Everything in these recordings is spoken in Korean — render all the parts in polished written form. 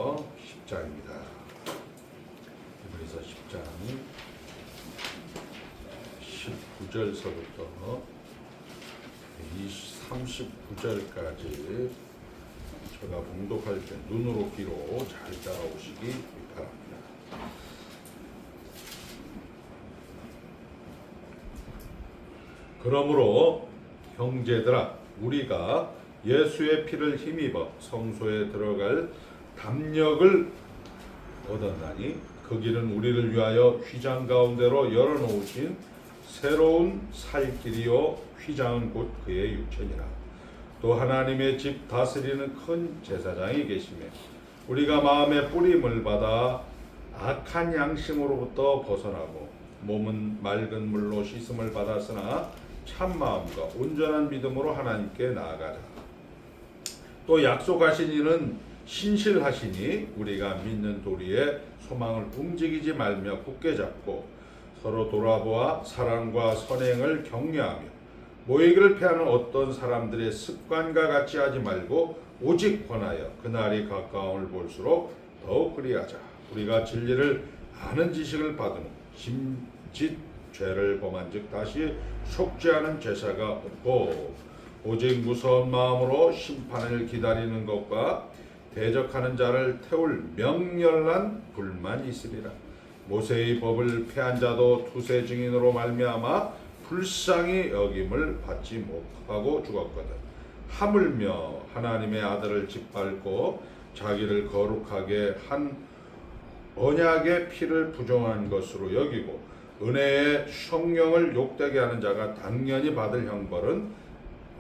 히브리서 10장입니다. 히브리서 10장 19절서부터 39절까지 제가 봉독할 때 눈으로 귀로 잘 따라오시기 바랍니다. 그러므로 형제들아, 우리가 예수의 피를 힘입어 성소에 들어갈 담력을 얻었나니 그 길은 우리를 위하여 휘장 가운데로 열어놓으신 새로운 살 길이요 휘장은 곧 그의 육체니라. 또 하나님의 집 다스리는 큰 제사장이 계시며 우리가 마음의 뿌림을 받아 악한 양심으로부터 벗어나고 몸은 맑은 물로 씻음을 받았으나 참 마음과 온전한 믿음으로 하나님께 나아가자. 또 약속하신 이는 신실하시니 우리가 믿는 도리에 소망을 움직이지 말며 굳게 잡고 서로 돌아보아 사랑과 선행을 격려하며 모이기를 패하는 어떤 사람들의 습관과 같이 하지 말고 오직 권하여 그날이 가까움을 볼수록 더욱 그리하자. 우리가 진리를 아는 지식을 받은 후 심짓 죄를 범한즉 다시 속죄하는 제사가 없고 오직 무서운 마음으로 심판을 기다리는 것과 대적하는 자를 태울 명렬한 불만이 있으리라. 모세의 법을 폐한 자도 두세 증인으로 말미암아 불쌍히 여김을 받지 못하고 죽었거든. 하물며 하나님의 아들을 짓밟고 자기를 거룩하게 한 언약의 피를 부정한 것으로 여기고 은혜의 성령을 욕되게 하는 자가 당연히 받을 형벌은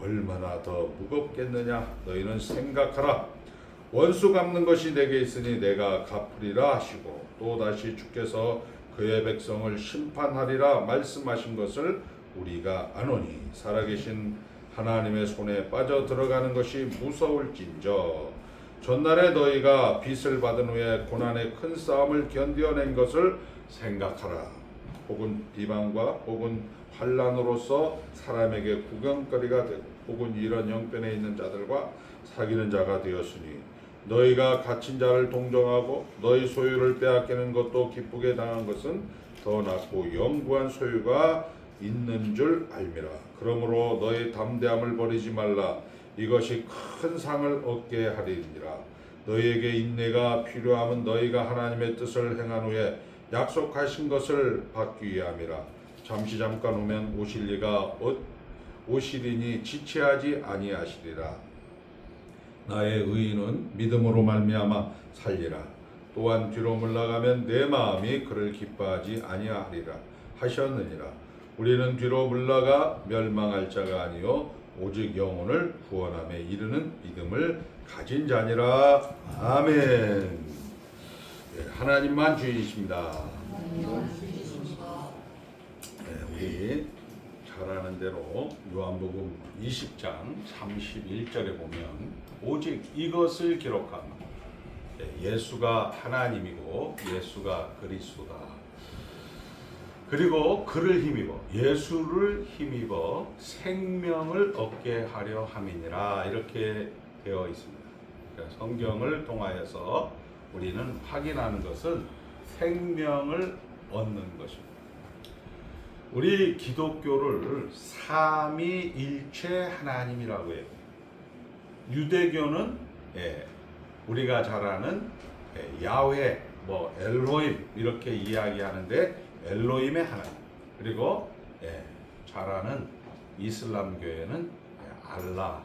얼마나 더 무겁겠느냐. 너희는 생각하라. 원수 갚는 것이 내게 있으니 내가 갚으리라 하시고 또다시 주께서 그의 백성을 심판하리라 말씀하신 것을 우리가 아노니 살아계신 하나님의 손에 빠져 들어가는 것이 무서울진저. 전날에 너희가 빚을 받은 후에 고난의 큰 싸움을 견뎌낸 것을 생각하라. 혹은 비방과 혹은 환난으로서 사람에게 구경거리가 되고 혹은 이런 형편에 있는 자들과 사귀는 자가 되었으니 너희가 갇힌 자를 동정하고 너희 소유를 빼앗기는 것도 기쁘게 당한 것은 더 낫고 영구한 소유가 있는 줄 알미라. 그러므로 너희 담대함을 버리지 말라. 이것이 큰 상을 얻게 하리니라. 너희에게 인내가 필요함은 너희가 하나님의 뜻을 행한 후에 약속하신 것을 받기 위함이라. 잠깐 오면 오시리니 지체하지 아니하시리라. 나의 의인은 믿음으로 말미암아 살리라. 또한 뒤로 물러가면 내 마음이 그를 기뻐하지 아니하리라 하셨느니라. 우리는 뒤로 물러가 멸망할 자가 아니요 오직 영혼을 구원함에 이르는 믿음을 가진 자니라. 아멘. 하나님만 주이십니다. 우리 잘 아는 대로 요한복음 20장 31절에 보면 오직 이것을 기록한 예수가 하나님이고 예수가 그리스도다. 그리고 그를 힘입어 예수를 힘입어 생명을 얻게 하려 함이니라 이렇게 되어 있습니다. 그러니까 성경을 통하여서 우리는 확인하는 것은 생명을 얻는 것입니다. 우리 기독교를 삼위일체 하나님이라고 해요. 유대교는 우리가 잘 아는 야훼, 엘로힘 이렇게 이야기하는데 엘로힘의 하나님. 그리고 잘 아는 이슬람교회는 알라.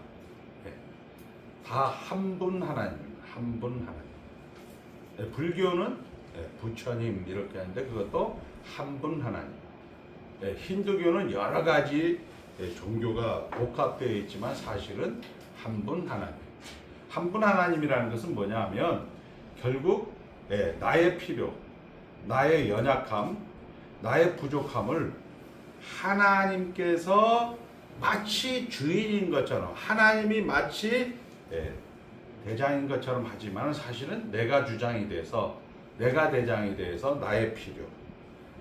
다 한 분 하나님입니다. 한 분 하나님. 불교는 부처님 이렇게 하는데 그것도 한 분 하나님. 힌두교는 여러 가지 종교가 복합되어 있지만 사실은 한 분 하나님. 한 분 하나님이라는 것은 뭐냐 하면 결국 나의 필요, 나의 연약함, 나의 부족함을 하나님께서 마치 주인인 것처럼 하나님이 마치 대장인 것처럼 하지만 사실은 내가 주장이 돼서 내가 대장이 돼서 나의 필요,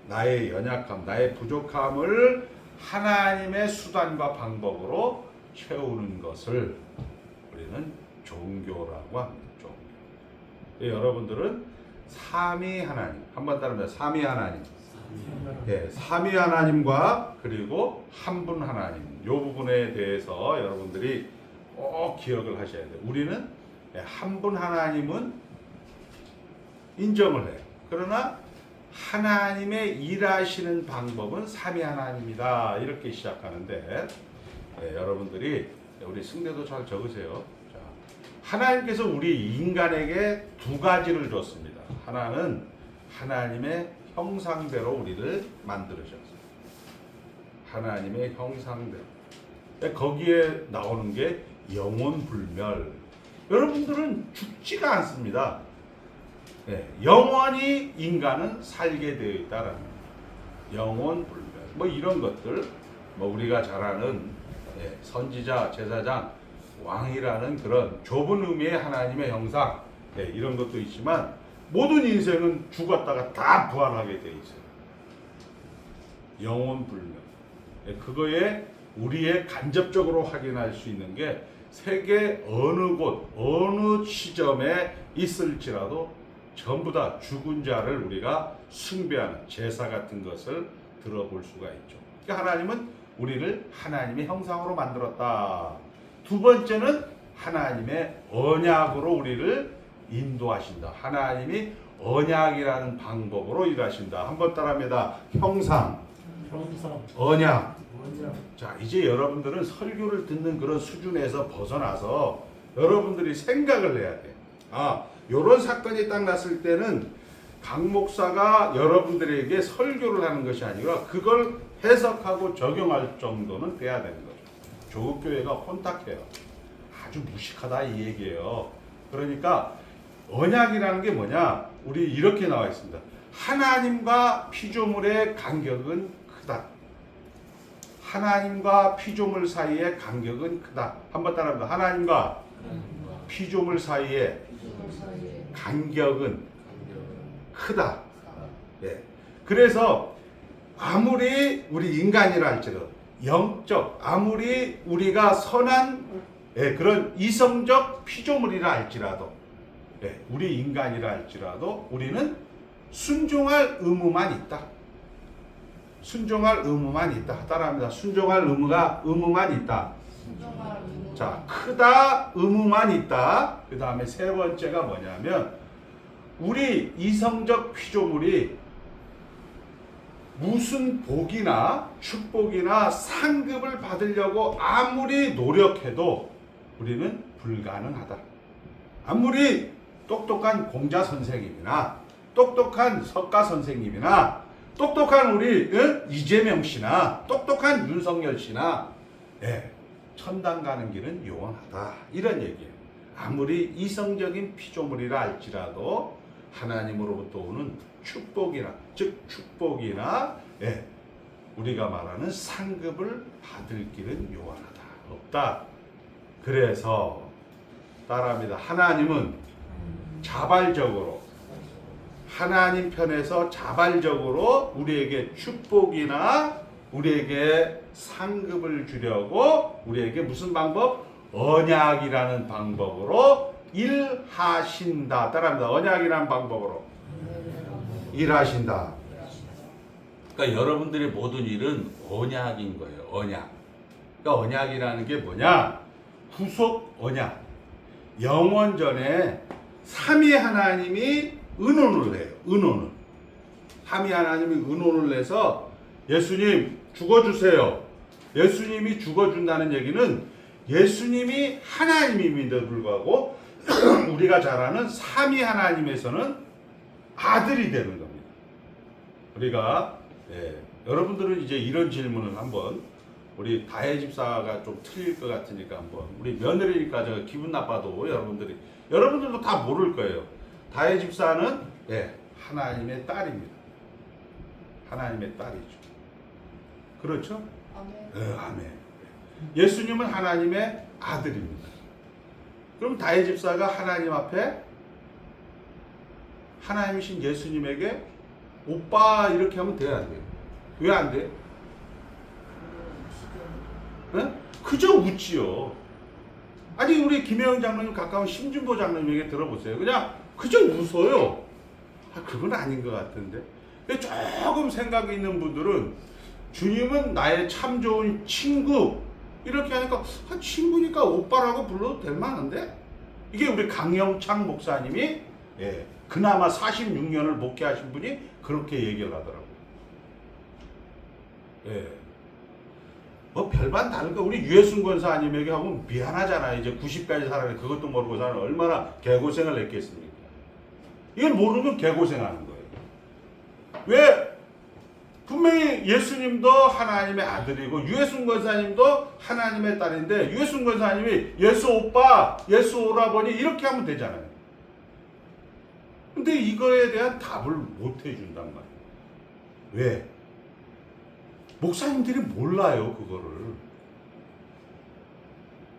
나의 연약함, 나의 부족함을 하나님의 수단과 방법으로 채우는 것을 우리는 종교라고 합니다. 종교. 여러분들은 삼위 하나님, 한번 따르면 삼위 하나님, 삼위 하나님과 그리고 한 분 하나님, 이 부분에 대해서 여러분들이 꼭 기억을 하셔야 돼요. 우리는 한 분 하나님은 인정을 해요. 그러나 하나님의 일하시는 방법은 삼위 하나님이다, 이렇게 시작하는데, 여러분들이 우리 승대도 잘 적으세요. 자, 하나님께서 우리 인간에게 두 가지를 줬습니다. 하나는 하나님의 형상대로 우리를 만들으셨어요. 하나님의 형상대로. 거기에 나오는 게 영원불멸. 여러분들은 죽지가 않습니다. 영원히 인간은 살게 되어 있다라는 영원불멸. 뭐 이런 것들, 뭐 우리가 잘 아는 선지자, 제사장, 왕이라는 그런 좁은 의미의 하나님의 형상, 이런 것도 있지만 모든 인생은 죽었다가 다 부활하게 되어 있어요. 영원불멸. 그거에 우리의 간접적으로 확인할 수 있는 게 세계 어느 곳, 어느 시점에 있을지라도 전부 다 죽은 자를 우리가 숭배하는 제사 같은 것을 들어볼 수가 있죠. 그러니까 하나님은 우리를 하나님의 형상으로 만들었다. 두 번째는 하나님의 언약으로 우리를 인도하신다. 하나님이 언약이라는 방법으로 일하신다. 한번 따라합니다. 형상, 언약. 자, 이제 여러분들은 설교를 듣는 그런 수준에서 벗어나서 여러분들이 생각을 해야 돼. 요런 사건이 딱 났을 때는 강 목사가 여러분들에게 설교를 하는 것이 아니라 그걸 해석하고 적용할 정도는 돼야 되는 거죠. 조국교회가 혼탁해요. 아주 무식하다 이 얘기예요. 그러니까 언약이라는 게 뭐냐? 우리 이렇게 나와 있습니다. 하나님과 피조물의 간격은 크다. 하나님과 피조물 사이의 간격은 크다. 한번 따라합니다. 하나님과 피조물 사이의 간격은 크다. 그래서 아무리 우리 인간이라 할지라도 영적, 아무리 우리가 선한 그런 이성적 피조물이라 할지라도, 우리 인간이라 할지라도 우리는 순종할 의무만 있다. 순종할 의무만 있다. 따라합니다. 순종할 의무만 있다. 자, 크다, 의무만 있다. 그 다음에 세 번째가 뭐냐면 우리 이성적 피조물이 무슨 복이나 축복이나 상급을 받으려고 아무리 노력해도 우리는 불가능하다. 아무리 똑똑한 공자 선생님이나 똑똑한 석가 선생님이나 똑똑한 우리 이재명 씨나 똑똑한 윤석열 씨나 천당 가는 길은 요원하다. 이런 얘기예요. 아무리 이성적인 피조물이라 할지라도 하나님으로부터 오는 축복이나 우리가 말하는 상급을 받을 길은 요원하다. 없다. 그래서 따라합니다. 하나님은 자발적으로, 하나님 편에서 자발적으로 우리에게 축복이나 우리에게 상급을 주려고 우리에게 무슨 방법? 언약이라는 방법으로 일하신다. 따라합니다. 언약이라는 방법으로 일하신다. 그러니까 여러분들의 모든 일은 언약인 거예요. 언약. 그러니까 언약이라는 게 뭐냐? 구속 언약. 영원전에 삼위 하나님이 의논을 해요. 의논을. 삼위 하나님이 의논을 해서 예수님 죽어주세요. 예수님이 죽어준다는 얘기는 예수님이 하나님임에도 불구하고 우리가 잘 아는 삼위 하나님에서는 아들이 되는 겁니다. 우리가 여러분들은 이제 이런 질문을 한번, 우리 다혜 집사가 좀 틀릴 것 같으니까 한번, 우리 며느리니까 저 기분 나빠도 여러분들도 다 모를 거예요. 다혜 집사는 하나님의 딸입니다. 하나님의 딸이죠. 그렇죠? 아멘. 아멘. 예수님은 하나님의 아들입니다. 그럼 다혜 집사가 하나님 앞에 하나님이신 예수님에게 오빠 이렇게 하면 돼야 안 돼요? 왜 안 돼? 그저 웃지요. 아니 우리 김혜영 장로님 가까운 심준보 장로님에게 들어보세요. 그냥 그저 웃어요. 그건 아닌 것 같은데. 조금 생각이 있는 분들은 주님은 나의 참 좋은 친구 이렇게 하니까 친구니까 오빠라고 불러도 될 만한데, 이게 우리 강영창 목사님이 그나마 46년을 목회하신 분이 그렇게 얘기를 하더라고요. 뭐 별반 다른 거, 우리 유해순 권사님에게 하면 미안하잖아요. 이제 90까지 살아야 그것도 모르고 사는 얼마나 개고생을 했겠습니까? 이걸 모르면 개고생하는 거예요. 왜? 분명히 예수님도 하나님의 아들이고 유해순 권사님도 하나님의 딸인데, 유해순 권사님이 예수 오빠, 예수 오라버니 이렇게 하면 되잖아요. 근데 이거에 대한 답을 못 해준단 말이에요. 왜? 목사님들이 몰라요, 그거를.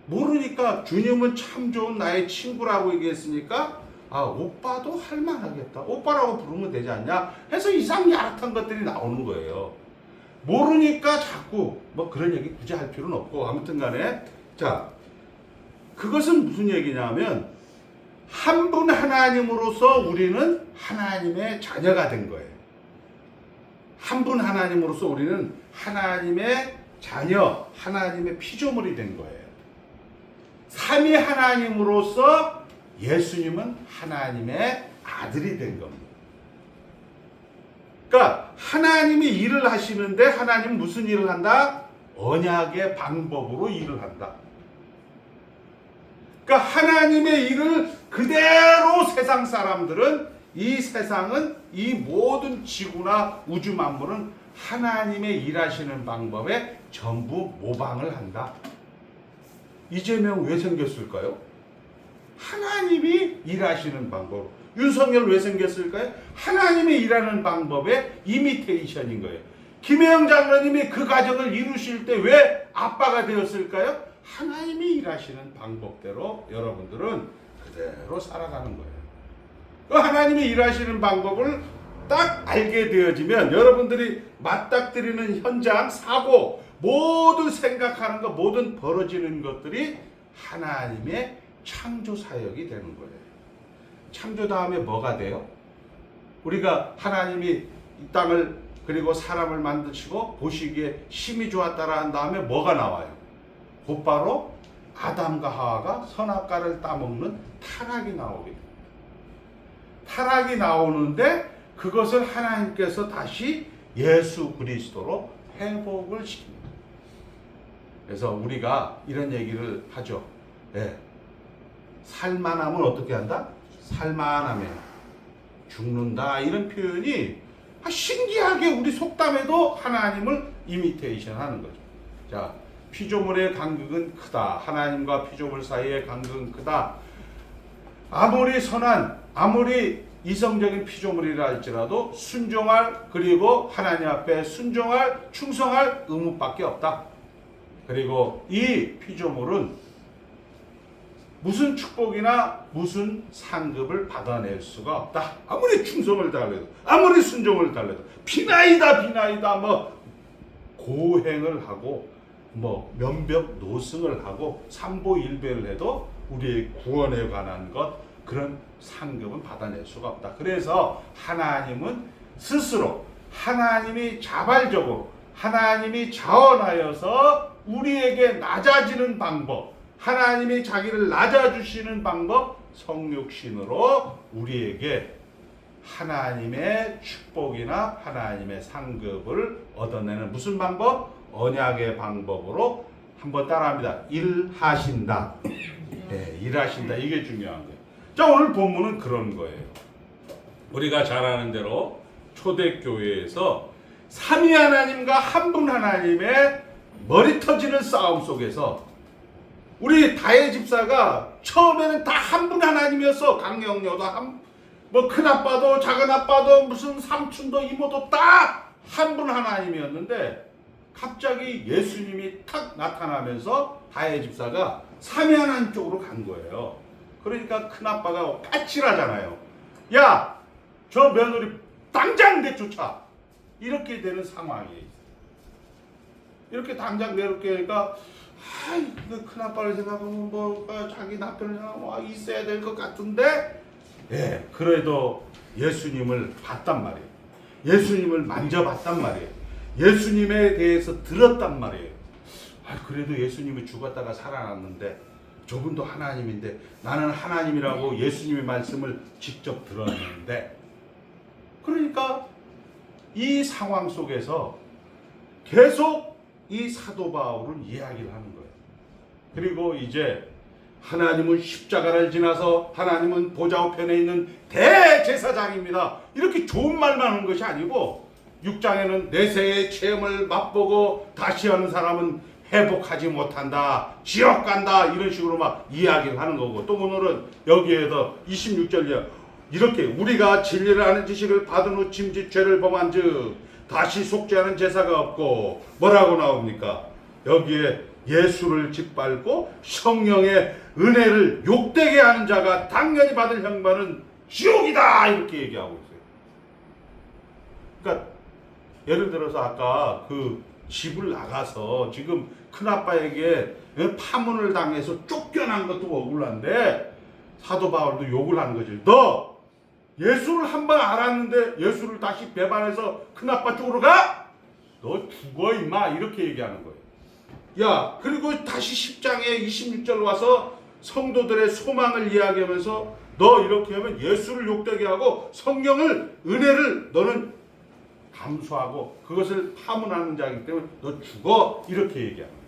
모르니까 주님은 참 좋은 나의 친구라고 얘기했으니까 오빠도 할만하겠다. 오빠라고 부르면 되지 않냐? 해서 이상 야릇한 것들이 나오는 거예요. 모르니까 자꾸 뭐 그런 얘기 굳이 할 필요는 없고, 아무튼 간에 자, 그것은 무슨 얘기냐면 한 분 하나님으로서 우리는 하나님의 자녀가 된 거예요. 한 분 하나님으로서 우리는 하나님의 자녀, 하나님의 피조물이 된 거예요. 삼위 하나님으로서 예수님은 하나님의 아들이 된 겁니다. 그러니까 하나님이 일을 하시는데 하나님은 무슨 일을 한다? 언약의 방법으로 일을 한다. 그러니까 하나님의 일을 그대로 세상 사람들은, 이 세상은, 이 모든 지구나 우주 만물은 하나님의 일하시는 방법에 전부 모방을 한다. 이재명 왜 생겼을까요? 하나님이 일하시는 방법. 윤석열 왜 생겼을까요? 하나님이 일하는 방법의 이미테이션인 거예요. 김혜영 장로님이 그 가정을 이루실 때 왜 아빠가 되었을까요? 하나님이 일하시는 방법대로 여러분들은 그대로 살아가는 거예요. 그 하나님이 일하시는 방법을 딱 알게 되어지면 여러분들이 맞닥뜨리는 현장, 사고, 모든 생각하는 것, 모든 벌어지는 것들이 하나님의 창조 사역이 되는 거예요. 창조 다음에 뭐가 돼요? 우리가 하나님이 이 땅을 그리고 사람을 만드시고 보시기에 심히 좋았다라 한 다음에 뭐가 나와요? 곧바로 아담과 하와가 선악과를 따먹는 타락이 나오게 됩니다. 타락이 나오는데 그것을 하나님께서 다시 예수 그리스도로 회복을 시킵니다. 그래서 우리가 이런 얘기를 하죠. 살만하면 어떻게 한다? 살만하면 죽는다. 이런 표현이 신기하게 우리 속담에도 하나님을 이미테이션 하는 거죠. 자, 피조물의 간극은 크다. 하나님과 피조물 사이의 간극은 크다. 아무리 선한, 아무리 이성적인 피조물이라 할지라도 순종할, 그리고 하나님 앞에 순종할, 충성할 의무밖에 없다. 그리고 이 피조물은 무슨 축복이나 무슨 상급을 받아낼 수가 없다. 아무리 충성을 다해도, 아무리 순종을 다해도, 비나이다 뭐 고행을 하고 뭐 면벽 노승을 하고 삼보일배를 해도 우리의 구원에 관한 것, 그런 상급은 받아낼 수가 없다. 그래서 하나님은 스스로, 하나님이 자발적으로, 하나님이 자원하여서 우리에게 낮아지는 방법, 하나님이 자기를 낮아주시는 방법, 성육신으로 우리에게 하나님의 축복이나 하나님의 상급을 얻어내는 무슨 방법? 언약의 방법으로. 한번 따라합니다. 일하신다. 일하신다. 이게 중요한 거예요. 자, 오늘 본문은 그런 거예요. 우리가 잘 아는 대로 초대교회에서 삼위 하나님과 한 분 하나님의 머리 터지는 싸움 속에서 우리 다혜 집사가 처음에는 다 한 분 하나님이었어. 강영녀도 뭐 큰아빠도 작은아빠도 무슨 삼촌도 이모도 다 한 분 하나님이었는데 갑자기 예수님이 탁 나타나면서 다혜 집사가 삼위 하나님 쪽으로 간 거예요. 그러니까 큰아빠가 까칠하잖아요. 야, 저 며느리 당장 내쫓아. 이렇게 되는 상황이에요. 이렇게 당장 내놓게 하니까 큰아빠를 생각하면 뭐 자기 남편을 생각하면 있어야 될 것 같은데 예, 그래도 예수님을 봤단 말이에요. 예수님을 만져봤단 말이에요. 예수님에 대해서 들었단 말이에요. 그래도 예수님이 죽었다가 살아났는데 저분도 하나님인데 나는 하나님이라고 예수님의 말씀을 직접 들었는데, 그러니까 이 상황 속에서 계속 이 사도 바울은 이야기를 하는 거예요. 그리고 이제 하나님은 십자가를 지나서 하나님은 보좌 우편에 있는 대제사장입니다. 이렇게 좋은 말만 하는 것이 아니고 6장에는 내세의 체험을 맛보고 다시 하는 사람은 회복하지 못한다, 지옥 간다, 이런 식으로 막 이야기를 하는 거고, 또 오늘은 여기에서 26절이야. 이렇게 우리가 진리를 아는 지식을 받은 후 짐짓 죄를 범한 즉 다시 속죄하는 제사가 없고, 뭐라고 나옵니까? 여기에 예수를 짓밟고 성령의 은혜를 욕되게 하는 자가 당연히 받을 형벌은 지옥이다, 이렇게 얘기하고 있어요. 그러니까 예를 들어서 아까 그 집을 나가서 지금 큰아빠에게 파문을 당해서 쫓겨난 것도 억울한데 사도 바울도 욕을 하는 거지. 너 예수를 한 번 알았는데 예수를 다시 배반해서 큰아빠 쪽으로 가? 너 죽어 임마, 이렇게 얘기하는 거예요. 야, 그리고 다시 10장에 26절 와서 성도들의 소망을 이야기하면서 너 이렇게 하면 예수를 욕되게 하고 성령을, 은혜를 너는 감수하고 그것을 파문하는 자이기 때문에 너 죽어, 이렇게 얘기합니다.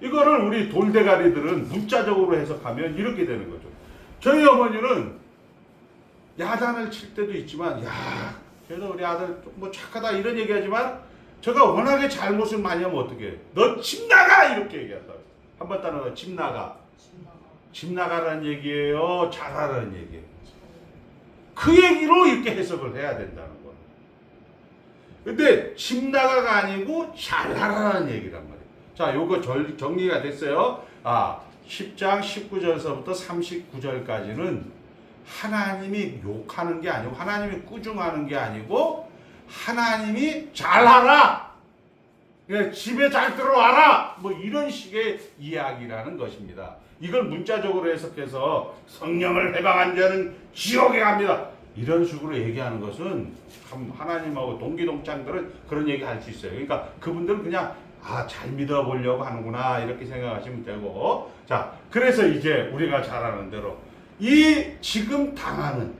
이거를 우리 돌대가리들은 문자적으로 해석하면 이렇게 되는 거죠. 저희 어머니는 야단을 칠 때도 있지만, 야, 그래도 우리 아들 뭐 착하다 이런 얘기하지만 제가 워낙에 잘못을 많이 하면 어떻게 해? 너 집 나가, 이렇게 얘기한다. 한번 따라서 집 나가. 집 나가라는 얘기예요, 잘하라는 얘기예요? 그 얘기로 이렇게 해석을 해야 된다는 거예요. 근데 집 나가가 아니고 잘하라는 얘기란 말이에요. 자, 요거 정리가 됐어요. 10장 19절서부터 39절까지는 하나님이 욕하는 게 아니고, 하나님이 꾸중하는 게 아니고, 하나님이 잘하라, 집에 잘 들어와라, 뭐 이런 식의 이야기라는 것입니다. 이걸 문자적으로 해석해서 성령을 해방한 자는 지옥에 갑니다, 이런 식으로 얘기하는 것은 하나님하고 동기동창들은 그런 얘기 할 수 있어요. 그러니까 그분들은 그냥 잘 믿어보려고 하는구나, 이렇게 생각하시면 되고. 자, 그래서 이제 우리가 잘 아는 대로 이 지금 당하는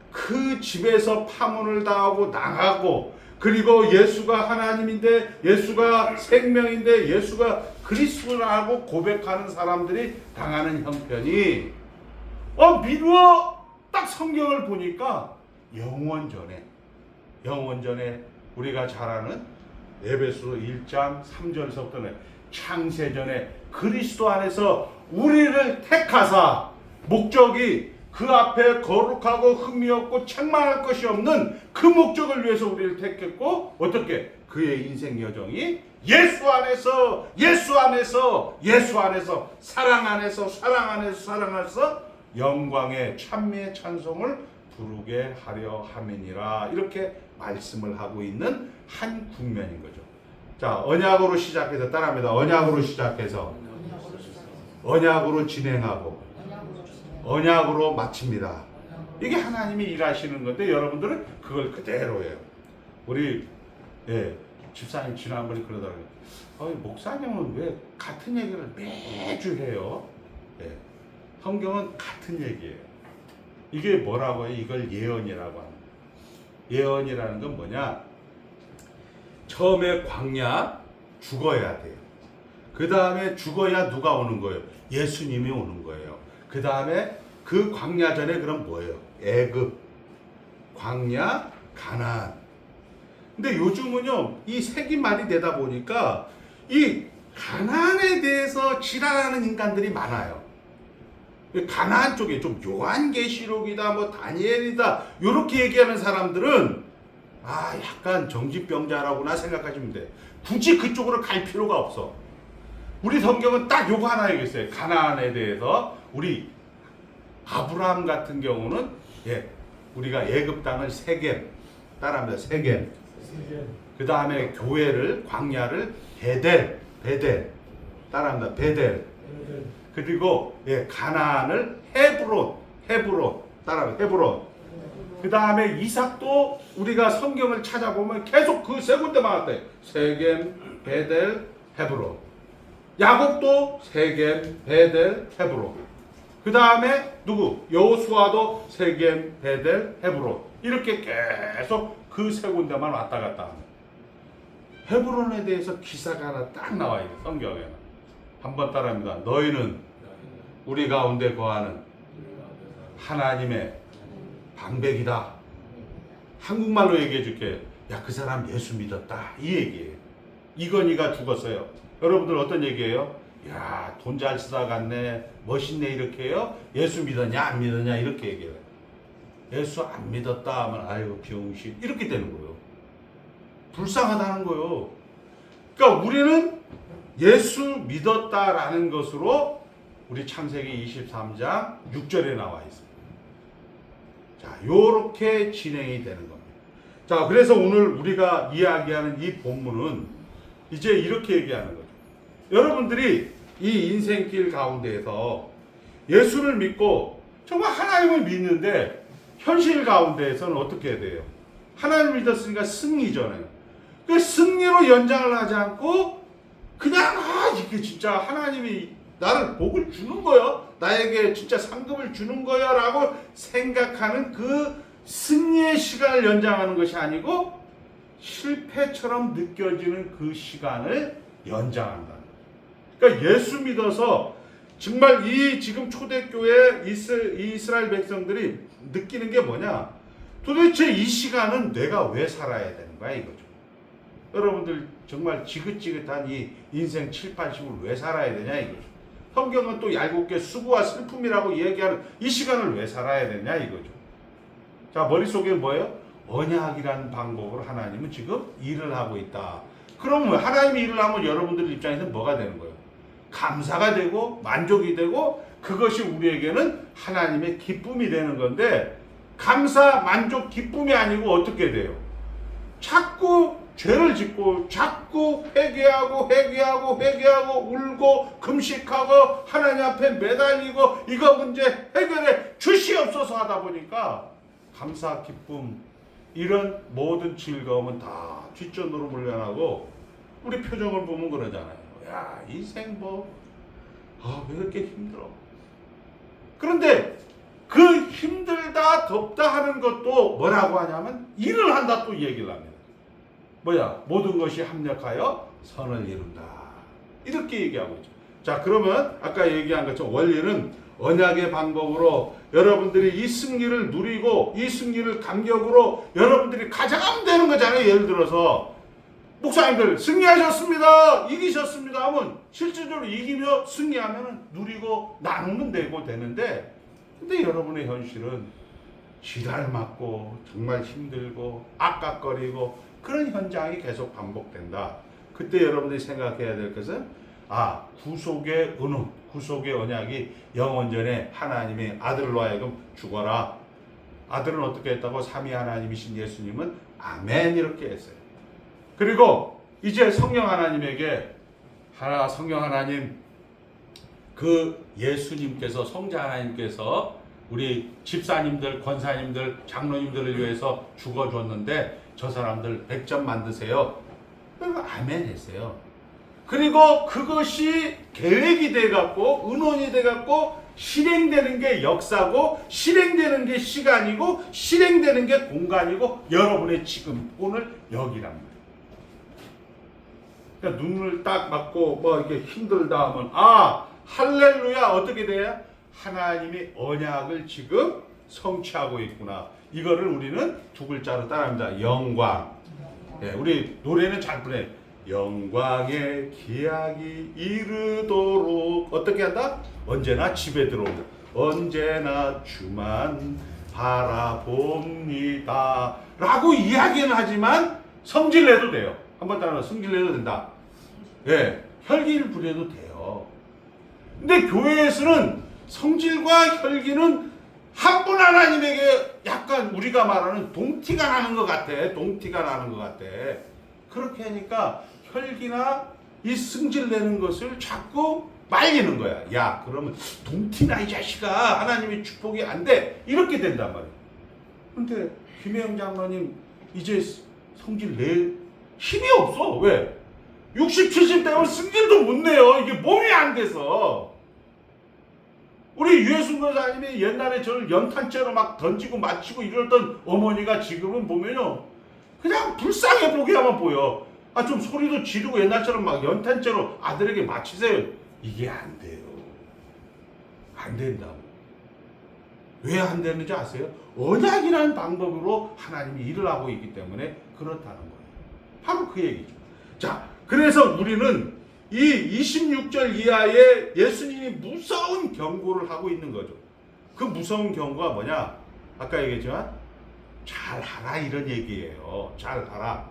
그 집에서 파문을 당하고 나가고, 그리고 예수가 하나님인데, 예수가 생명인데, 예수가 그리스도라고 고백하는 사람들이 당하는 형편이 미루어 딱 성경을 보니까 영원전에 우리가 잘 아는 에베소 1장 3절서부터는 창세전에 그리스도 안에서 우리를 택하사, 목적이 그 앞에 거룩하고 흠이 없고 책망할 것이 없는 그 목적을 위해서 우리를 택했고, 어떻게? 그의 인생 여정이 예수 안에서 사랑 안에서 영광의 찬미의 찬송을 부르게 하려 함이니라, 이렇게 말씀을 하고 있는 한 국면인 거죠. 자, 언약으로 시작해서 따라합니다. 언약으로 시작해서 언약으로 진행하고 언약으로 마칩니다. 이게 하나님이 일하시는 건데 여러분들은 그걸 그대로 해요. 우리 집사님 지난번에 그러더라고요. 목사님은 왜 같은 얘기를 매주 해요? 성경은 같은 얘기예요. 이게 뭐라고 해요? 이걸 예언이라고 합니다. 예언이라는 건 뭐냐? 처음에 광야 죽어야 돼요. 그 다음에 죽어야 누가 오는 거예요? 예수님이 오는 거예요. 그 다음에 그 광야 전에 그럼 뭐예요? 애굽, 광야, 가나안. 근데 요즘은요, 이 색이 말이 되다 보니까 이 가나안에 대해서 지랄하는 인간들이 많아요. 가나안 쪽에 좀 요한계시록이다, 뭐 다니엘이다, 요렇게 얘기하는 사람들은 약간 정신병자라고나 생각하시면 돼. 굳이 그쪽으로 갈 필요가 없어. 우리 성경은 딱 요거 하나 얘기했어요. 가나안에 대해서. 우리 아브라함 같은 경우는 우리가 애굽 땅을 세겜, 따라합니다. 세겜. 그 다음에 교회를, 광야를 베델, 따라합니다. 베델. 그리고 가나안을 헤브론, 헤브론. 따라가 헤브론. 그 다음에 이삭도 우리가 성경을 찾아보면 계속 그 세 군데만 왔대. 세겜, 베델, 헤브론. 야곱도 세겜, 베델, 헤브론. 그 다음에 누구? 여호수아도 세겜, 베델, 헤브론. 이렇게 계속 그 세 군데만 왔다 갔다 합니다. 헤브론에 대해서 기사가 하나 딱 나와 있어요. 성경에는. 한번 따라합니다. 너희는 우리 가운데 거하는 하나님의 방백이다. 한국말로 얘기해 줄게. 야, 그 사람 예수 믿었다. 이 얘기예요. 이건희가 죽었어요. 여러분들 어떤 얘기예요? 야, 돈 잘 쓰다 갔네. 멋있네. 이렇게 해요. 예수 믿었냐 안 믿었냐 이렇게 얘기해요. 예수 안 믿었다 하면 아이고 병신 이렇게 되는 거예요. 불쌍하다는 거예요. 그러니까 우리는 예수 믿었다라는 것으로 우리 창세기 23장 6절에 나와 있습니다. 자, 요렇게 진행이 되는 겁니다. 자, 그래서 오늘 우리가 이야기하는 이 본문은 이제 이렇게 얘기하는 거죠. 여러분들이 이 인생길 가운데에서 예수를 믿고 정말 하나님을 믿는데 현실 가운데에서는 어떻게 해야 돼요? 하나님을 믿었으니까 승리잖아요. 그 승리로 연장을 하지 않고 그냥 이게 진짜 하나님이 나를 복을 주는 거야. 나에게 진짜 상급을 주는 거야 라고 생각하는 그 승리의 시간을 연장하는 것이 아니고 실패처럼 느껴지는 그 시간을 연장한다. 그러니까 예수 믿어서 정말 이 지금 초대교회 이스라엘 백성들이 느끼는 게 뭐냐? 도대체 이 시간은 내가 왜 살아야 되는 거야 이거죠. 여러분들 정말 지긋지긋한 이 인생 7, 80을 왜 살아야 되냐 이거죠. 성경은 또 얄궂게 수고와 슬픔이라고 얘기하는 이 시간을 왜 살아야 되냐 이거죠. 자, 머릿속에 뭐예요? 언약이라는 방법으로 하나님은 지금 일을 하고 있다. 그럼 하나님이 일을 하면 여러분들 입장에서는 뭐가 되는 거예요? 감사가 되고 만족이 되고 그것이 우리에게는 하나님의 기쁨이 되는 건데 감사, 만족, 기쁨이 아니고 어떻게 돼요? 자꾸 죄를 짓고 자꾸 회개하고 울고 금식하고 하나님 앞에 매달리고 이거 문제 해결해 주시옵소서 하다 보니까 감사, 기쁨 이런 모든 즐거움은 다 뒷전으로 물러나고 우리 표정을 보면 그러잖아요. 야, 인생 왜 이렇게 힘들어? 그런데 그 힘들다 덥다 하는 것도 뭐라고 하냐면 일을 한다 또 얘기를 합니다. 모든 것이 합력하여 선을 이룬다. 이렇게 얘기하고 있죠. 자, 그러면 아까 얘기한 것처럼 원리는 언약의 방법으로 여러분들이 이 승리를 누리고 이 승리를 감격으로 여러분들이 가져가면 되는 거잖아요. 예를 들어서 목사님들 승리하셨습니다. 이기셨습니다 하면 실질적으로 이기며 승리하면 누리고 나누면 되는데 근데 여러분의 현실은 지랄 맞고 정말 힘들고 악각거리고 그런 현장이 계속 반복된다. 그때 여러분들이 생각해야 될 것은 구속의 은혜, 구속의 언약이 영원전에 하나님의 아들로 하여금 죽어라. 아들은 어떻게 했다고? 삼위 하나님이신 예수님은 아멘 이렇게 했어요. 그리고 이제 성령 하나님에게 성령 하나님 그 예수님께서 성자 하나님께서 우리 집사님들, 권사님들, 장로님들을 위해서 죽어줬는데 저 사람들 100점 만드세요. 아멘 했어요. 그리고 그것이 계획이 돼갖고 은원이 돼갖고 실행되는 게 역사고 실행되는 게 시간이고 실행되는 게 공간이고 여러분의 지금 오늘 여기랍니다. 그러니까 눈을 딱 맞고 이게 힘들다 하면 할렐루야 어떻게 돼요? 하나님이 언약을 지금 성취하고 있구나. 이거를 우리는 두 글자로 따라합니다. 영광. 우리 노래는 잘 부르네. 영광의 기약이 이르도록 어떻게 한다? 언제나 집에 들어온다. 언제나 주만 바라봅니다. 라고 이야기는 하지만 성질내도 돼요. 한번 따라 성질내도 된다. 혈기를 부려도 돼요. 근데 교회에서는 성질과 혈기는 한 분 하나님에게 약간 우리가 말하는 동티가 나는 것 같아. 그렇게 하니까 혈기나 이 승질 내는 것을 자꾸 말리는 거야. 야, 그러면 동티나 이 자식아, 하나님의 축복이 안 돼. 이렇게 된단 말이야. 근데 김혜영 장로님 이제 성질 낼 힘이 없어. 왜? 60, 70 되면 승질도 못 내요. 이게 몸이 안 돼서. 우리 유해순 권사님이 옛날에 저를 연탄째로 막 던지고 맞히고 이러던 어머니가 지금은 보면요, 그냥 불쌍해 보기야만 보여. 아, 좀 소리도 지르고 옛날처럼 막 연탄째로 아들에게 맞히세요. 이게 안 돼요. 안 된다고. 왜 안 되는지 아세요? 언약이라는 방법으로 하나님이 일을 하고 있기 때문에 그렇다는 거예요. 바로 그 얘기죠. 자, 그래서 우리는 이 26절 이하에 예수님이 무서운 경고를 하고 있는 거죠. 그 무서운 경고가 뭐냐? 아까 얘기했지만 잘 하라 이런 얘기예요. 잘 하라.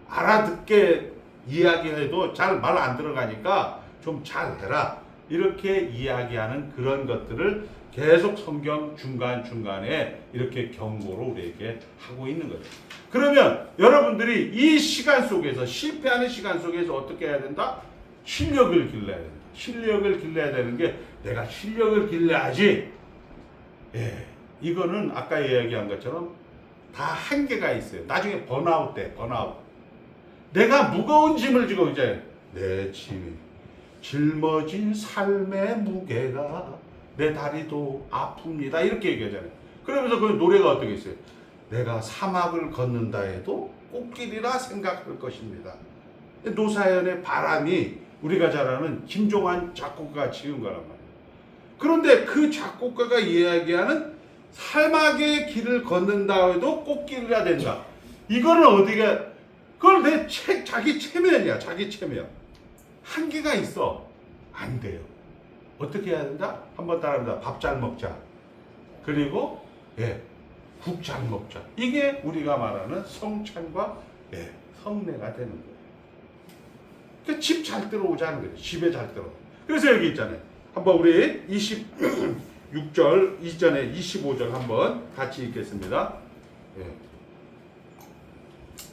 알아듣게 이야기해도 잘 말 안 들어가니까 좀 잘 해라. 이렇게 이야기하는 그런 것들을 계속 성경 중간중간에 이렇게 경고로 우리에게 하고 있는 거죠. 그러면 여러분들이 이 시간 속에서, 실패하는 시간 속에서 어떻게 해야 된다? 실력을 길러야 된다. 실력을 길러야 되는 게, 내가 실력을 길러야지. 예, 이거는 아까 이야기한 것처럼 다 한계가 있어요. 나중에 번아웃 돼, 번아웃. 내가 무거운 짐을 지고 이제 내 짐이 짊어진 삶의 무게가 내 다리도 아픕니다. 이렇게 얘기하잖아요. 그러면서 그 노래가 어떻게 있어요? 내가 사막을 걷는다 해도 꽃길이라 생각할 것입니다. 노사연의 바람이 우리가 잘 아는 김종환 작곡가가 지은 거란 말이에요. 그런데 그 작곡가가 이야기하는 사막의 길을 걷는다 해도 꽃길이라 된다. 이거는 어디가, 그걸 내 자기 체면이야. 자기 체면. 한계가 있어. 안 돼요. 어떻게 해야 된다? 한번 따라합니다. 밥 잘 먹자. 그리고 국 잘 먹자. 이게 우리가 말하는 성찬과 성례가 되는 거예요. 그러니까 집 잘 들어오자는 거예요. 집에 잘 들어. 그래서 여기 있잖아요. 한번 우리 26절 이전에 25절 한번 같이 읽겠습니다.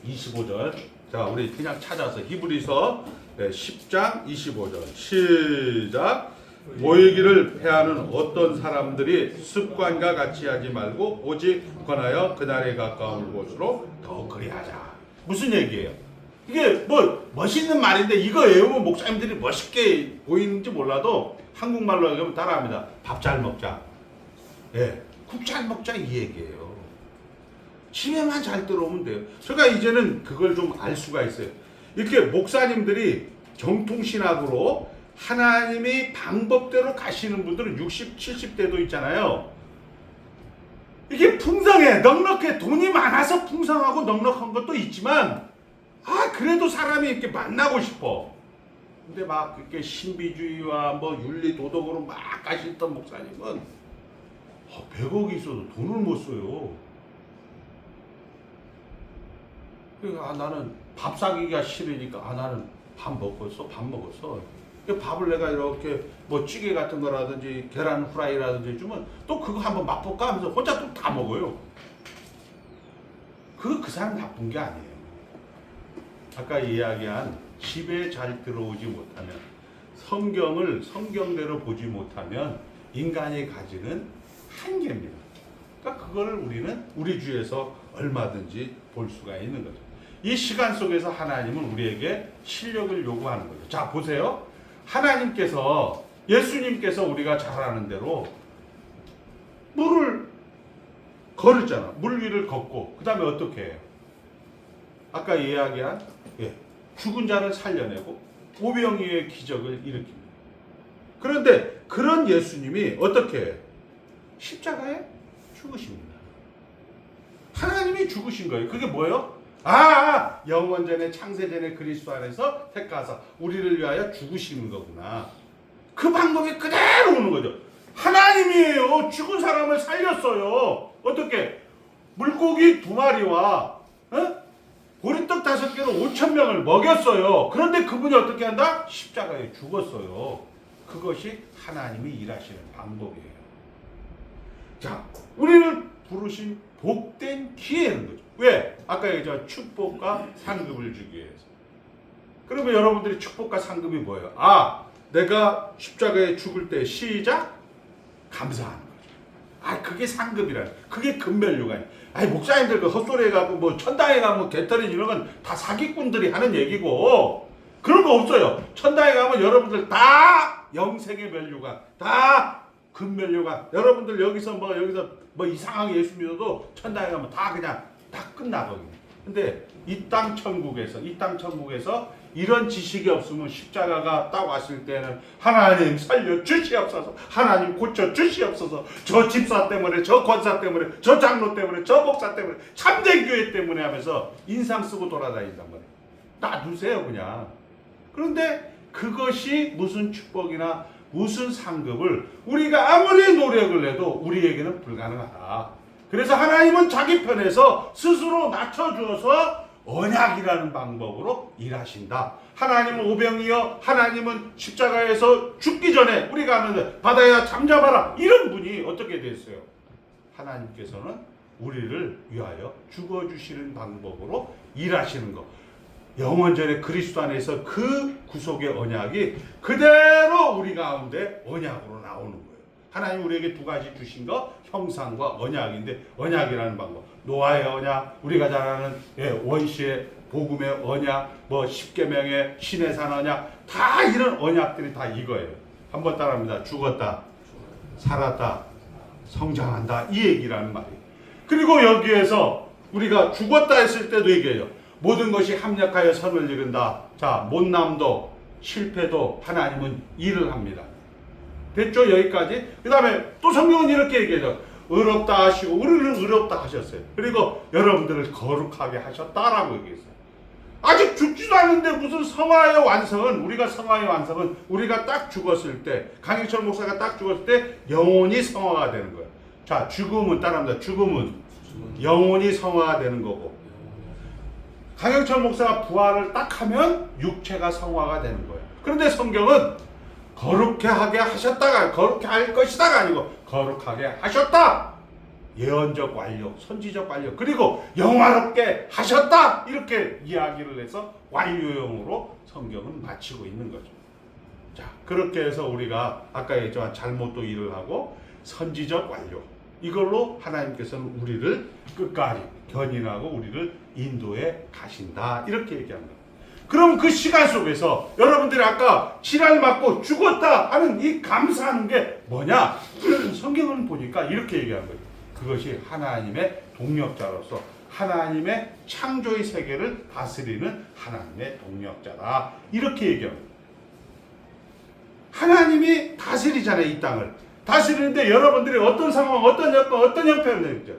25절. 자, 우리 그냥 찾아서 히브리서 10장 25절 시작. 모이기를 패하는 어떤 사람들이 습관과 같이 하지 말고 오직 권하여 그날에 가까운 곳으로 더 그리하자. 무슨 얘기예요? 이게 뭐 멋있는 말인데 이거 외우면 목사님들이 멋있게 보이는지 몰라도 한국말로 하면 따라합니다. 밥 잘 먹자. 국 잘 먹자 이 얘기예요. 집에만 잘 들어오면 돼요. 제가 이제는 그걸 좀 알 수가 있어요. 이렇게 목사님들이 정통신학으로 하나님이 방법대로 가시는 분들은 60, 70대도 있잖아요. 이게 풍성해, 넉넉해, 돈이 많아서 풍성하고 넉넉한 것도 있지만, 그래도 사람이 이렇게 만나고 싶어. 근데 막 그렇게 신비주의와 뭐 윤리 도덕으로 막 가시던 목사님은 100억이 있어도 돈을 못 써요. 그러니까 나는 밥 사기가 싫으니까 나는 밥 먹었어. 밥을 내가 이렇게 뭐 찌개 같은 거라든지 계란 후라이라든지 주면 또 그거 한번 맛볼까 하면서 혼자 또 다 먹어요. 그 사람 나쁜 게 아니에요. 아까 이야기한 집에 잘 들어오지 못하면, 성경을 성경대로 보지 못하면 인간이 가지는 한계입니다. 그러니까 그거를 우리는 우리 주에서 얼마든지 볼 수가 있는 거죠. 이 시간 속에서 하나님은 우리에게 실력을 요구하는 거죠. 자, 보세요. 하나님께서, 예수님께서 우리가 잘 아는 대로 물을 걸었잖아. 물 위를 걷고 그 다음에 어떻게 해요? 아까 이야기한 죽은 자를 살려내고 오병이의 기적을 일으킵니다. 그런데 그런 예수님이 어떻게 해요? 십자가에 죽으십니다. 하나님이 죽으신 거예요. 그게 뭐예요? 영원전에 창세전에 그리스도 안에서 택하사 우리를 위하여 죽으시는 거구나. 그 방법이 그대로 오는 거죠. 하나님이에요. 죽은 사람을 살렸어요. 어떻게? 물고기 2마리와 보리떡 5개로 5,000명을 먹였어요. 그런데 그분이 어떻게 한다? 십자가에 죽었어요. 그것이 하나님이 일하시는 방법이에요. 자, 우리를 부르신 복된 기회는 거죠. 왜? 아까 얘기했죠. 축복과 상급을 주기 위해서. 그러면 여러분들이 축복과 상급이 뭐예요? 내가 십자가에 죽을 때 시작 감사하는 거죠. 아, 그게 상급이라. 그게 금멸류관. 아니, 목사님들 그 헛소리 해가고 뭐 천당에 가면 개털이 이런 건 다 사기꾼들이 하는 얘기고 그런 거 없어요. 천당에 가면 여러분들 다 영생의 멸류관, 다 금멸류관. 여러분들 여기서 뭐 이상하게 예수 믿어도 천당에 가면 다 그냥 다 끝나거든요. 근데 이 땅 천국에서 이런 지식이 없으면 십자가가 딱 왔을 때는 하나님 살려 주시옵소서, 하나님 고쳐 주시옵소서, 저 집사 때문에, 저 권사 때문에, 저 장로 때문에, 저 목사 때문에, 참된 교회 때문에 하면서 인상 쓰고 돌아다닌단 말이에요. 놔두세요 그냥. 그런데 그것이 무슨 축복이나 무슨 상급을 우리가 아무리 노력을 해도 우리에게는 불가능하다. 그래서 하나님은 자기 편에서 스스로 낮춰주어서 언약이라는 방법으로 일하신다. 하나님은 오병이여, 하나님은 십자가에서 죽기 전에 우리가 하는 바다야 잠잠하라, 이런 분이 어떻게 됐어요? 하나님께서는 우리를 위하여 죽어주시는 방법으로 일하시는 것. 영원전에 그리스도 안에서 그 구속의 언약이 그대로 우리 가운데 언약으로 나오는 거예요. 하나님 우리에게 두 가지 주신 거, 형상과 언약인데, 언약이라는 방법, 노아의 언약, 우리가 잘 아는 원시의 복음의 언약, 뭐 십계명의 신의 산 언약, 다 이런 언약들이 다 이거예요. 한번 따라합니다. 죽었다, 살았다, 성장한다, 이 얘기라는 말이에요. 그리고 여기에서 우리가 죽었다 했을 때도 얘기해요. 모든 것이 합력하여 선을 이룬다. 자, 못남도 실패도 하나님은 일을 합니다. 됐죠? 여기까지. 그 다음에 또 성경은 이렇게 얘기해요. 의롭다 하시고 우리는 의롭다 하셨어요. 그리고 여러분들을 거룩하게 하셨다라고 얘기했어요. 아직 죽지도 않는데 무슨 성화의 완성은, 우리가 성화의 완성은 우리가 딱 죽었을 때, 강희철 목사가 딱 죽었을 때 영혼이 성화가 되는 거예요. 자, 죽음은 따라합니다. 죽음은 영혼이 성화가 되는 거고, 강영철 목사가 부활을 딱 하면 육체가 성화가 되는 거예요. 그런데 성경은 거룩해 하게 하셨다가, 거룩해 할 것이다가 아니고 거룩하게 하셨다, 예언적 완료, 선지적 완료, 그리고 영화롭게 하셨다, 이렇게 이야기를 해서 완료형으로 성경은 마치고 있는 거죠. 자, 그렇게 해서 우리가 아까 얘기했지만 잘못도 일을 하고 선지적 완료, 이걸로 하나님께서는 우리를 끝까지 견인하고 우리를 인도해 가신다, 이렇게 얘기합니다. 그럼 그 시간 속에서 여러분들이 아까 질환 맞고 죽었다 하는 이 감사하는 게 뭐냐? 성경을 보니까 이렇게 얘기하는 거예요. 그것이 하나님의 동력자로서 하나님의 창조의 세계를 다스리는 하나님의 동력자다, 이렇게 얘기합니다. 하나님이 다스리잖아요. 이 땅을 다스리는데 여러분들이 어떤 상황, 어떤 여건, 어떤 형편을 내죠.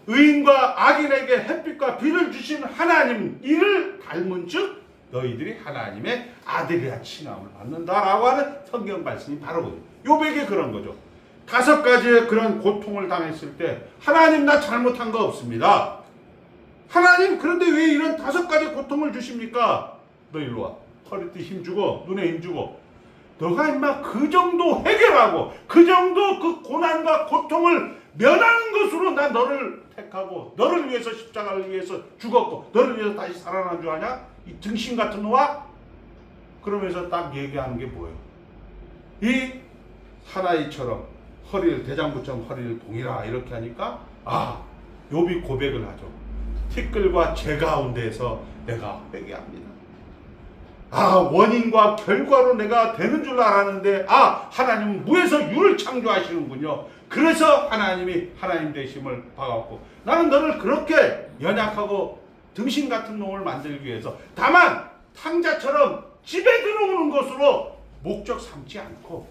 의인과 악인에게 햇빛과 비를 주신 하나님, 이를 닮은 즉 너희들이 하나님의 아들이라 칭함을 받는다라고 하는 성경 말씀이 바로 요백에 그런 거죠. 5가지의 그런 고통을 당했을 때 하나님 나 잘못한 거 없습니다. 하나님 그런데 왜 이런 5가지 고통을 주십니까? 너 일로 와. 허리띠 힘주고 눈에 힘주고 너가 임마 그 정도 해결하고 그 정도 그 고난과 고통을 면하는 것으로 나 너를 택하고 너를 위해서 십자가를 위해서 죽었고 너를 위해서 다시 살아난 줄 아냐? 이 등신 같은 놈아? 그러면서 딱 얘기하는 게 뭐예요? 이 사나이처럼 허리를, 대장부처럼 허리를 동이라, 이렇게 하니까 욥이 고백을 하죠. 티끌과 재 가운데에서 내가 회개합니다. 원인과 결과로 내가 되는 줄 알았는데 하나님은 무에서 유를 창조하시는군요. 그래서 하나님이 하나님 되심을 봐갖고 나는 너를 그렇게 연약하고 등신 같은 놈을 만들기 위해서 다만 탕자처럼 집에 들어오는 것으로 목적 삼지 않고,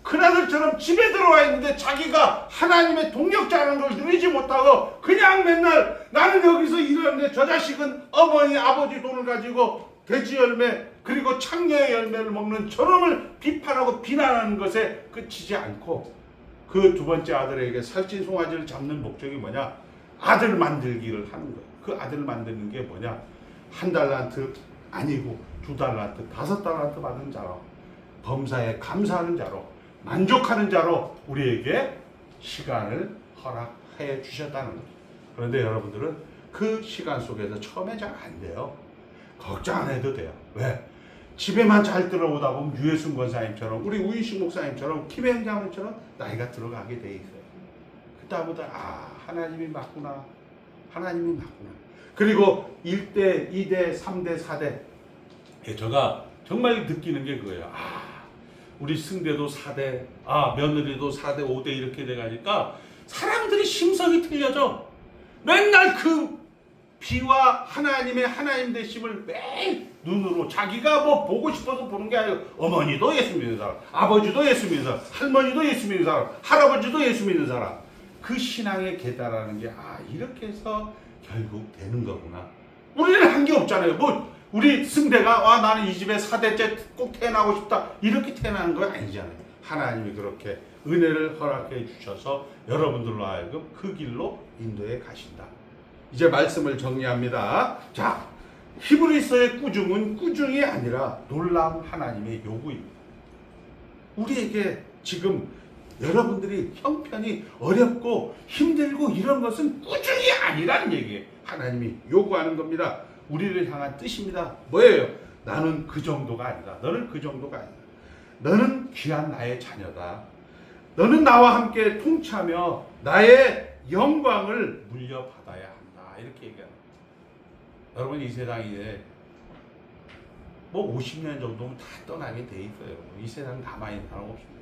큰아들처럼 집에 들어와 있는데 자기가 하나님의 동력자라는 걸 누리지 못하고 그냥 맨날 나는 여기서 일하는데 저 자식은 어머니 아버지 돈을 가지고 돼지 열매 그리고 창녀의 열매를 먹는 저놈을 비판하고 비난하는 것에 그치지 않고 그 두 번째 아들에게 살찐 송아지를 잡는 목적이 뭐냐? 아들 만들기를 하는 거예요. 그 아들 만드는 게 뭐냐? 1달란트 아니고 2달란트, 5달란트 받은 자로, 범사에 감사하는 자로, 만족하는 자로 우리에게 시간을 허락해 주셨다는 거죠. 그런데 여러분들은 그 시간 속에서 처음에 잘 안 돼요. 걱정 안 해도 돼요. 왜? 집에만 잘 들어오다 보면 유해순 권사님처럼 우리 우인식 목사님처럼 김혜영 장로처럼 나이가 들어가게 돼 있어요. 그다음부터 하나님이 맞구나. 하나님이 맞구나. 그리고 1대, 2대, 3대, 4대 제가 정말 느끼는 게 그거예요. 우리 승대도 4대, 며느리도 4대, 5대 이렇게 돼가니까 사람들이 심성이 틀려져. 맨날 그 비와 하나님 되심을 매일 눈으로 자기가 뭐 보고 싶어서 보는 게 아니고 어머니도 예수 믿는 사람, 아버지도 예수 믿는 사람, 할머니도 예수 믿는 사람, 할아버지도 예수 믿는 사람. 그 신앙에 깨달아는 게 이렇게 해서 결국 되는 거구나. 우리는 한 게 없잖아요. 뭐 우리 승대가 나는 이 집에 4대째 꼭 태어나고 싶다 이렇게 태어나는 건 아니잖아요. 하나님이 그렇게 은혜를 허락해 주셔서 여러분들로 하여금 그 길로 인도해 가신다. 이제 말씀을 정리합니다. 자, 히브리서의 꾸중은 꾸중이 아니라 놀라운 하나님의 요구입니다. 우리에게 지금 여러분들이 형편이 어렵고 힘들고 이런 것은 꾸중이 아니라는 얘기예요. 하나님이 요구하는 겁니다. 우리를 향한 뜻입니다. 뭐예요? 나는 그 정도가 아니다. 너는 그 정도가 아니다. 너는 귀한 나의 자녀다. 너는 나와 함께 통치하며 나의 영광을 물려받아야 한다. 이렇게 얘기합니다. 여러분 이 세상이 이제 뭐 50년 정도면 다 떠나게 돼 있어요. 이 세상 남아있는 사람 없습니다.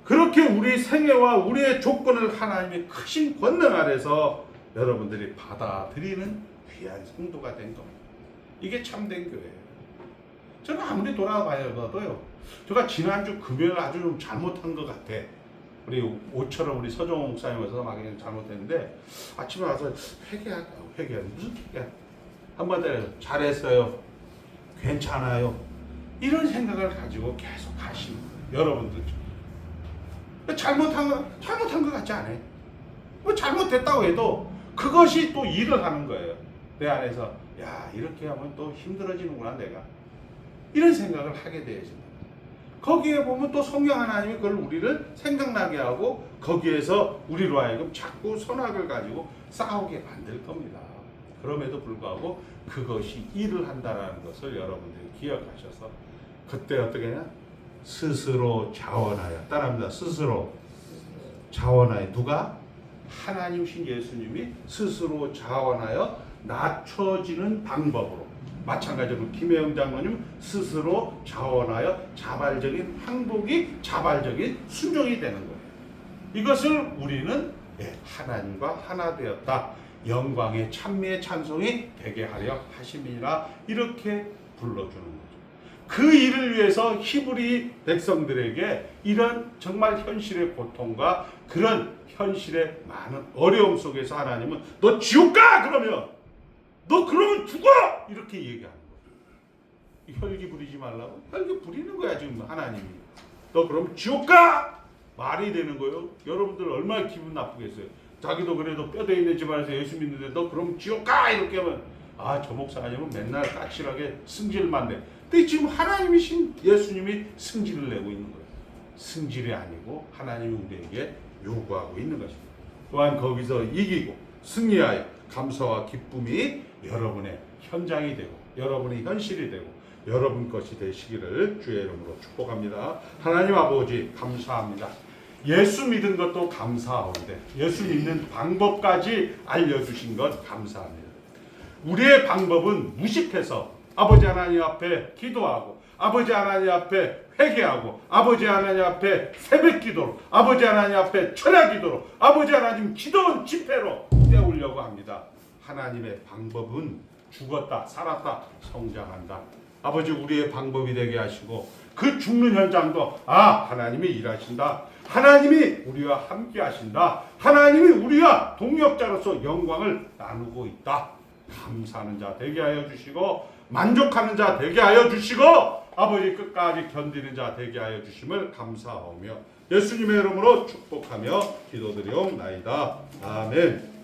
그렇게 우리 생애와 우리의 조건을 하나님의 크신 권능 아래서 여러분들이 받아들이는 귀한 성도가 된 겁니다. 이게 참된 교회예요. 저는 아무리 돌아봐도요. 제가 지난주 금요일 아주 좀 잘못한 것 같아. 우리 옷처럼 우리 서정호 목사님 와서 막 잘못했는데 아침에 와서 회개 무슨 회개? 한번 더 잘했어요. 괜찮아요. 이런 생각을 가지고 계속 가시는 거예요. 여러분들 잘못한 것 같지 않아요? 뭐 잘못됐다고 해도 그것이 또 일을 하는 거예요. 내 안에서 이렇게 하면 또 힘들어지는구나 내가. 이런 생각을 하게 되어집니다. 거기에 보면 또 성령 하나님이 그걸 우리를 생각나게 하고 거기에서 우리로 하여금 자꾸 선악을 가지고 싸우게 만들 겁니다. 그럼에도 불구하고 그것이 일을 한다는 것을 여러분들이 기억하셔서 그때 어떻게 하냐? 스스로 자원하여 따라합니다. 스스로 자원하여 누가? 하나님이신 예수님이 스스로 자원하여 낮춰지는 방법으로 마찬가지로 김혜영 장로님 스스로 자원하여 자발적인 항복이 자발적인 순종이 되는 거예요. 이것을 우리는 하나님과 하나 되었다. 영광의 찬미의 찬송이 되게 하려 하심이라 이렇게 불러주는 거죠. 그 일을 위해서 히브리 백성들에게 이런 정말 현실의 고통과 그런 현실의 많은 어려움 속에서 하나님은 너 지옥 가! 그러면 너 그러면 죽어! 이렇게 얘기하는 거예요. 혈기 부리지 말라고? 혈기 부리는 거야 지금 하나님이. 너 그럼 지옥 가! 말이 되는 거예요. 여러분들 얼마나 기분 나쁘겠어요. 자기도 그래도 뼈대 있는 집안에서 예수 믿는데 너 그럼 지옥 가! 이렇게 하면 저 목사님은 맨날 까칠하게 승질만 내. 근데 지금 하나님이신 예수님이 승질을 내고 있는 거예요. 승질이 아니고 하나님이 우리에게 요구하고 있는 것입니다. 또한 거기서 이기고 승리하여 감사와 기쁨이 여러분의 현장이 되고 여러분의 현실이 되고 여러분 것이 되시기를 주의 이름으로 축복합니다. 하나님 아버지 감사합니다. 예수 믿은 것도 감사하는데 예수 믿는 방법까지 알려주신 것 감사합니다. 우리의 방법은 무식해서 아버지 하나님 앞에 기도하고 아버지 하나님 앞에 회개하고 아버지 하나님 앞에 새벽 기도로 아버지 하나님 앞에 철야 기도로 아버지 하나님 기도원 집회로 때우려고 합니다. 하나님의 방법은 죽었다 살았다 성장한다. 아버지 우리의 방법이 되게 하시고 그 죽는 현장도 하나님이 일하신다. 하나님이 우리와 함께 하신다. 하나님이 우리와 동역자로서 영광을 나누고 있다. 감사하는 자 되게 하여 주시고 만족하는 자 되게 하여 주시고 아버지 끝까지 견디는 자 되게 하여 주심을 감사하며 예수님의 이름으로 축복하며 기도드리옵나이다. 아멘.